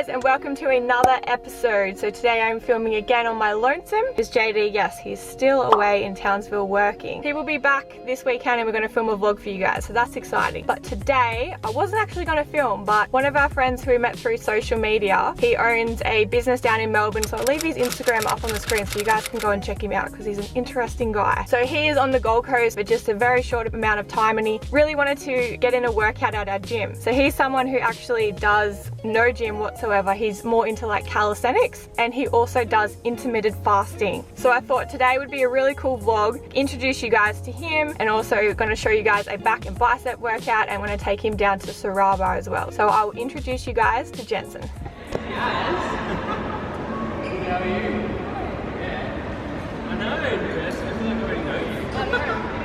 guys, and welcome to another episode. So today I'm filming again on my lonesome. Is JD, yes, he's still away in Townsville working. He will be back this weekend and we're going to film a vlog for you guys, so that's exciting. But today, I wasn't actually going to film, but one of our friends who we met through social media, he owns a business down in Melbourne, so I'll leave his Instagram up on the screen so you guys can go and check him out because he's an interesting guy. So he is on the Gold Coast for just a very short amount of time and he really wanted to get in a workout at our gym. So he's someone who actually does no gym whatsoever. He's more into like calisthenics and he also does intermittent fasting. So I thought today would be a really cool vlog, introduce you guys to him, and also going to show you guys a back and bicep workout, and I'm going to take him down to Saraba as well. So I'll introduce you guys to Jensen. How are you? Yeah. I know, Jess. I feel like I already know you. I know.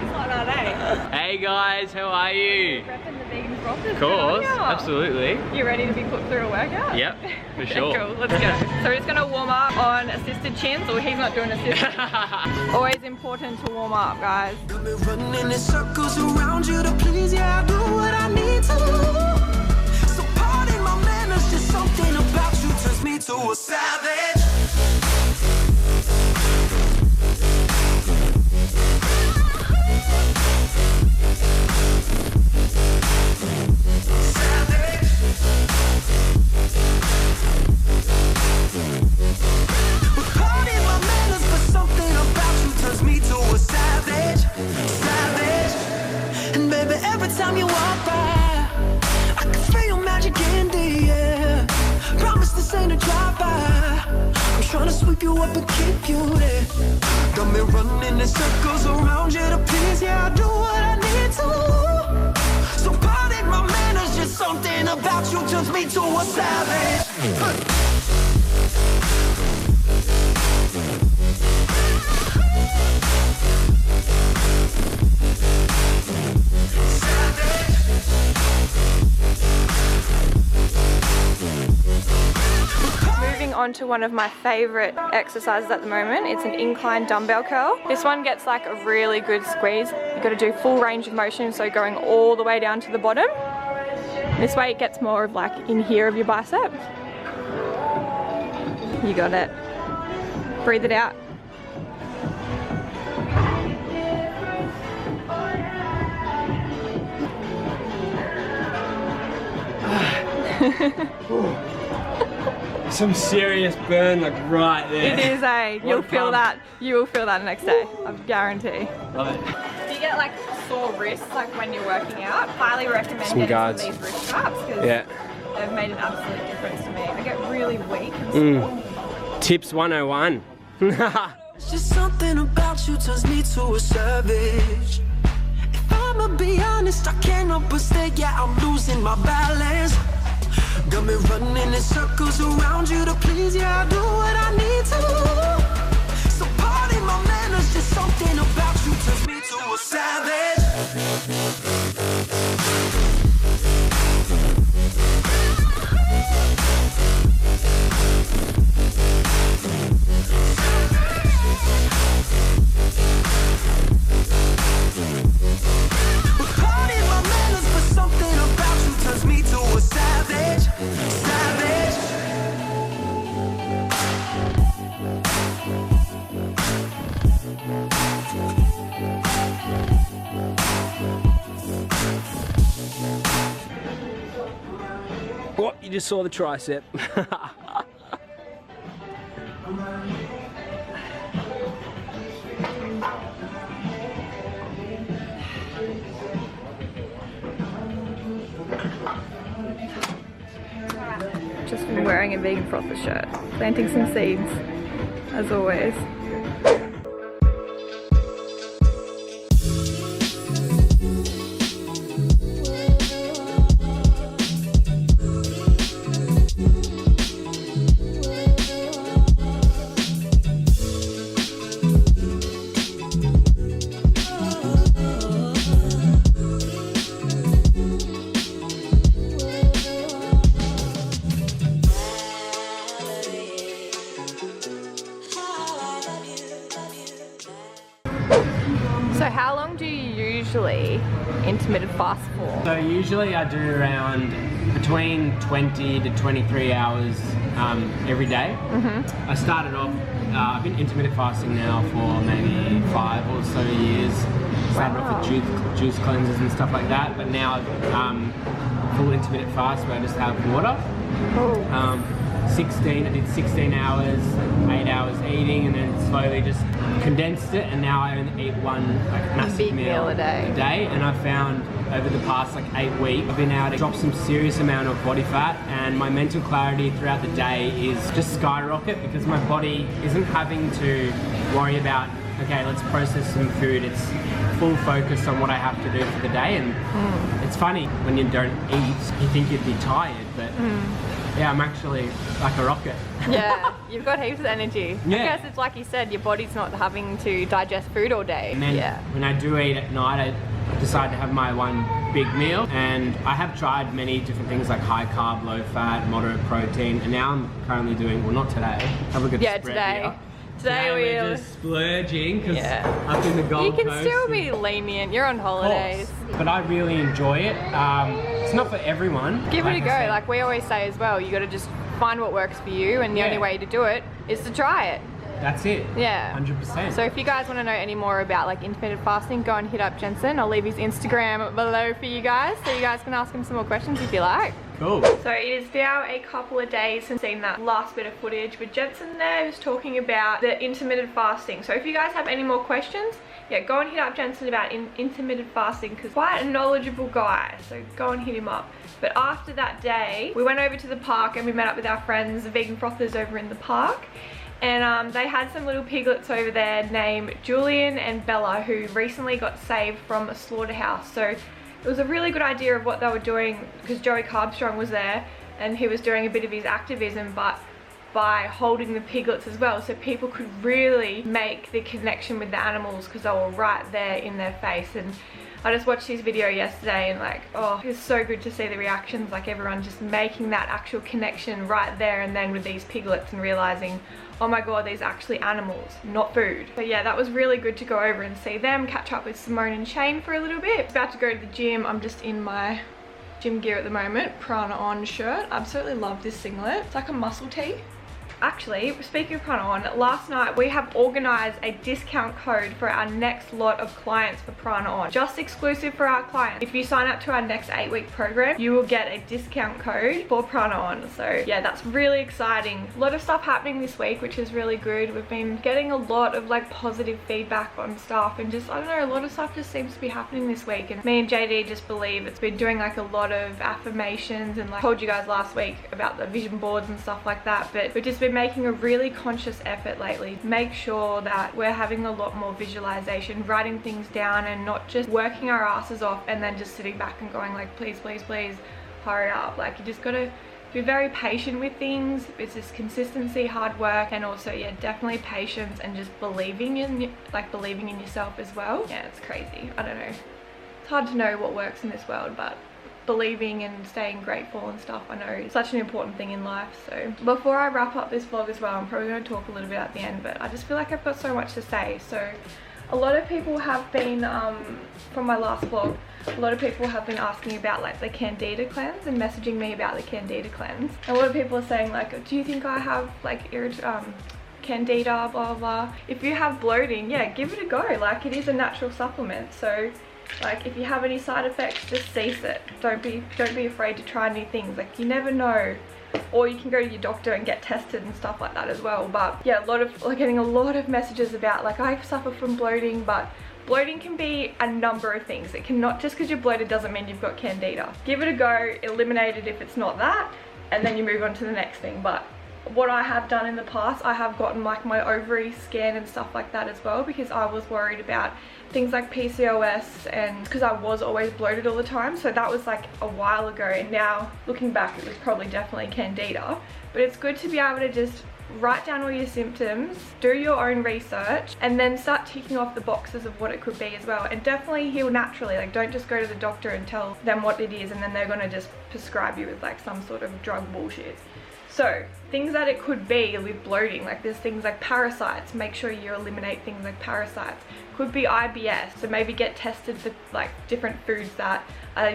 It's like that, eh? Hey guys, how are you? Repping the vegan frothers. Of course, absolutely. You ready to be put through a workout? Yep, for sure. Cool, let's go. So he's going to warm up on assisted chins, or he's not doing assisted. Always important to warm up, guys. Running in circles around you to please, yeah, I do what I need to. So pardon my manners, just something about you turns me to a savage. Time you walk by, I can feel your magic in the air. Promise this ain't a drive-by. I'm trying to sweep you up and keep you there. Got me running in circles around you to please, yeah, I do what I need to. So pardon my manners, just something about you turns me to a savage. Onto one of my favorite exercises at the moment. It's an incline dumbbell curl. This one gets like a really good squeeze. You've got to do full range of motion, so going all the way down to the bottom. This way it gets more of like in here of your bicep. You got it. Breathe it out. Some serious burn, like right there. It is a. You'll feel that. You will feel that next day. I guarantee. Love it. Do you get like sore wrists like when you're working out? Highly recommend Some getting guards. some of these wrist straps because they've made an absolute difference to me. I get really weak and sore. Tips 101. It's just something about you turns me to a savage. If I'ma be honest, I can't help but stay. Yeah, I'm losing my balance. Got me running in circles around you to please, yeah, I do what I need to. So pardon my manners, just something about you turns me to a savage. Pardon my manners, but something about you turns me to a savage. Savage. What? You just saw the tricep. Just been wearing a vegan frother shirt, planting some seeds, as always. So how long do you usually intermittent fast for? So usually I do around between 20 to 23 hours every day. I started off, I've been intermittent fasting now for maybe 5 or so years. Started off with juice cleanses and stuff like that, but now full intermittent fast where I just have water. 16, I did 16 hours, 8 hours eating, and then slowly just condensed it, and now I only eat one like massive meal a day. And I found over the past like 8 weeks, I've been able to drop some serious amount of body fat, and my mental clarity throughout the day is just skyrocket because my body isn't having to worry about, okay, let's process some food. It's full focus on what I have to do for the day, and it's funny when you don't eat, you think you'd be tired, but yeah, I'm actually like a rocket. Yeah, you've got heaps of energy. Yeah. I guess it's like you said, your body's not having to digest food all day. And then when I do eat at night, I decide to have my one big meal, and I have tried many different things like high carb, low fat, moderate protein, and now I'm currently doing, well not today, have a good spread here. Today we're just splurging because up in the Gold Coast. You can still be lenient, you're on holidays. But I really enjoy it. It's not for everyone. Give it a go, like we always say as well, you got to just find what works for you, and the only way to do it is to try it. That's it. Yeah. 100%. So if you guys want to know any more about like intermittent fasting, go and hit up Jensen. I'll leave his Instagram below for you guys, so you guys can ask him some more questions if you like. Cool. So it is now a couple of days since seeing that last bit of footage with Jensen there, who's talking about the intermittent fasting. So if you guys have any more questions, yeah, go and hit up Jensen about intermittent fasting, because quite a knowledgeable guy, so go and hit him up. But after that day, we went over to the park and we met up with our friends, the vegan frothers over in the park. And they had some little piglets over there named Julian and Bella, who recently got saved from a slaughterhouse. So it was a really good idea of what they were doing, because Joey CARBSTRONGS was there and he was doing a bit of his activism, but by holding the piglets as well, so people could really make the connection with the animals because they were right there in their face. And I just watched his video yesterday and like, oh, it was so good to see the reactions, like everyone just making that actual connection right there and then with these piglets and realizing, oh my god, these are actually animals, not food. But yeah, that was really good to go over and see them, catch up with Simone and Shane for a little bit. About to go to the gym. I'm just in my gym gear at the moment, Prana On shirt. I absolutely love this singlet. It's like a muscle tee. Actually, speaking of Prana On, last night we have organized a discount code for our next lot of clients for Prana On. Just exclusive for our clients. If you sign up to our next 8-week program, you will get a discount code for Prana On. So yeah, that's really exciting. A lot of stuff happening this week, which is really good. We've been getting a lot of like positive feedback on stuff, and just, I don't know, a lot of stuff just seems to be happening this week. And me and JD just believe it's been doing like a lot of affirmations, and like I told you guys last week about the vision boards and stuff like that, but we've just been making a really conscious effort lately. Make sure that we're having a lot more visualization, writing things down, and not just working our asses off and then just sitting back and going like, please, please, please, hurry up. Like, you just gotta be very patient with things. It's just consistency, hard work, and also, yeah, definitely patience and just believing in yourself as well. Yeah, it's crazy. I don't know. It's hard to know what works in this world, but believing and staying grateful and stuff, I know it's such an important thing in life. So before I wrap up this vlog as well, I'm probably going to talk a little bit at the end, but I just feel like I've got so much to say. So a lot of people have been, from my last vlog, a lot of people have been asking about like the Candida cleanse and messaging me about the Candida cleanse. And a lot of people are saying like, do you think I have like Candida, blah blah blah. If you have bloating, yeah, give it a go. Like, it is a natural supplement, so like if you have any side effects, just cease it. Don't be afraid to try new things. Like, you never know. Or you can go to your doctor and get tested and stuff like that as well. But yeah, getting a lot of messages about like, I suffer from bloating, but bloating can be a number of things. It cannot, just because you're bloated doesn't mean you've got Candida. Give it a go, eliminate it if it's not that, and then you move on to the next thing. But what I have done in the past, I have gotten like my ovary scan and stuff like that as well, because I was worried about things like PCOS, and because I was always bloated all the time. So that was like a while ago, and now looking back, it was probably definitely Candida. But it's good to be able to just write down all your symptoms, do your own research, and then start ticking off the boxes of what it could be as well. And definitely heal naturally. Like, don't just go to the doctor and tell them what it is and then they're going to just prescribe you with like some sort of drug bullshit. So things that it could be with bloating, like there's things like parasites. Make sure you eliminate things like parasites. Could be IBS, so maybe get tested for like different foods that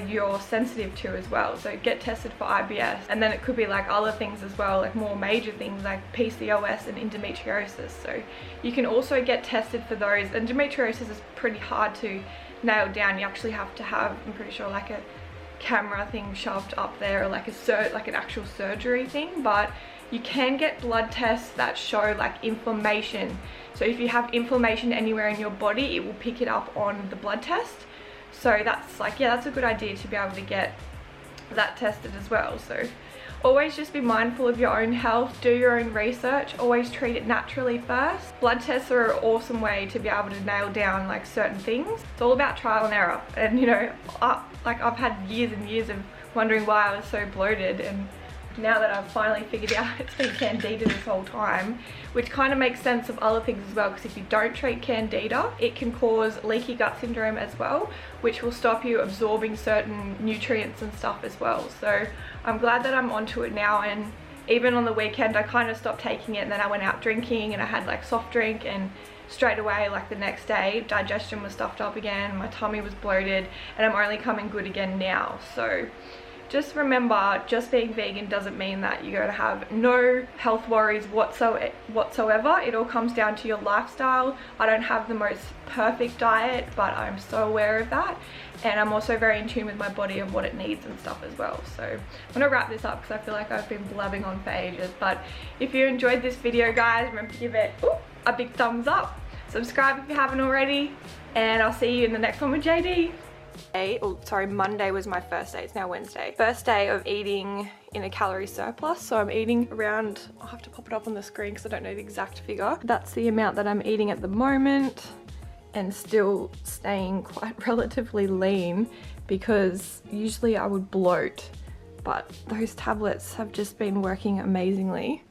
you're sensitive to as well. So get tested for IBS. And then it could be like other things as well, like more major things like PCOS and endometriosis. So you can also get tested for those. Endometriosis is pretty hard to nail down. You actually have to have, I'm pretty sure, like a camera thing shoved up there, or like an actual surgery thing. But you can get blood tests that show like inflammation. So if you have inflammation anywhere in your body, it will pick it up on the blood test. So that's like, yeah, that's a good idea to be able to get that tested as well. So always just be mindful of your own health, do your own research, always treat it naturally first. Blood tests are an awesome way to be able to nail down like certain things. It's all about trial and error. And you know, I've had years and years of wondering why I was so bloated, and now that I've finally figured out it's been Candida this whole time, which kind of makes sense of other things as well, because if you don't treat Candida, it can cause leaky gut syndrome as well, which will stop you absorbing certain nutrients and stuff as well. So I'm glad that I'm onto it now, and even on the weekend I kind of stopped taking it, and then I went out drinking and I had like soft drink, and straight away, like the next day, digestion was stuffed up again, my tummy was bloated, and I'm only coming good again now. So just remember, just being vegan doesn't mean that you're going to have no health worries whatsoever. It all comes down to your lifestyle. I don't have the most perfect diet, but I'm so aware of that. And I'm also very in tune with my body of what it needs and stuff as well. So I'm going to wrap this up because I feel like I've been blabbing on for ages. But if you enjoyed this video, guys, remember to give it a big thumbs up. Subscribe if you haven't already. And I'll see you in the next one with JD. Monday was my first day. It's now Wednesday. First day of eating in a calorie surplus. So I'm eating around, I'll have to pop it up on the screen because I don't know the exact figure. That's the amount that I'm eating at the moment, and still staying quite relatively lean, because usually I would bloat, but those tablets have just been working amazingly.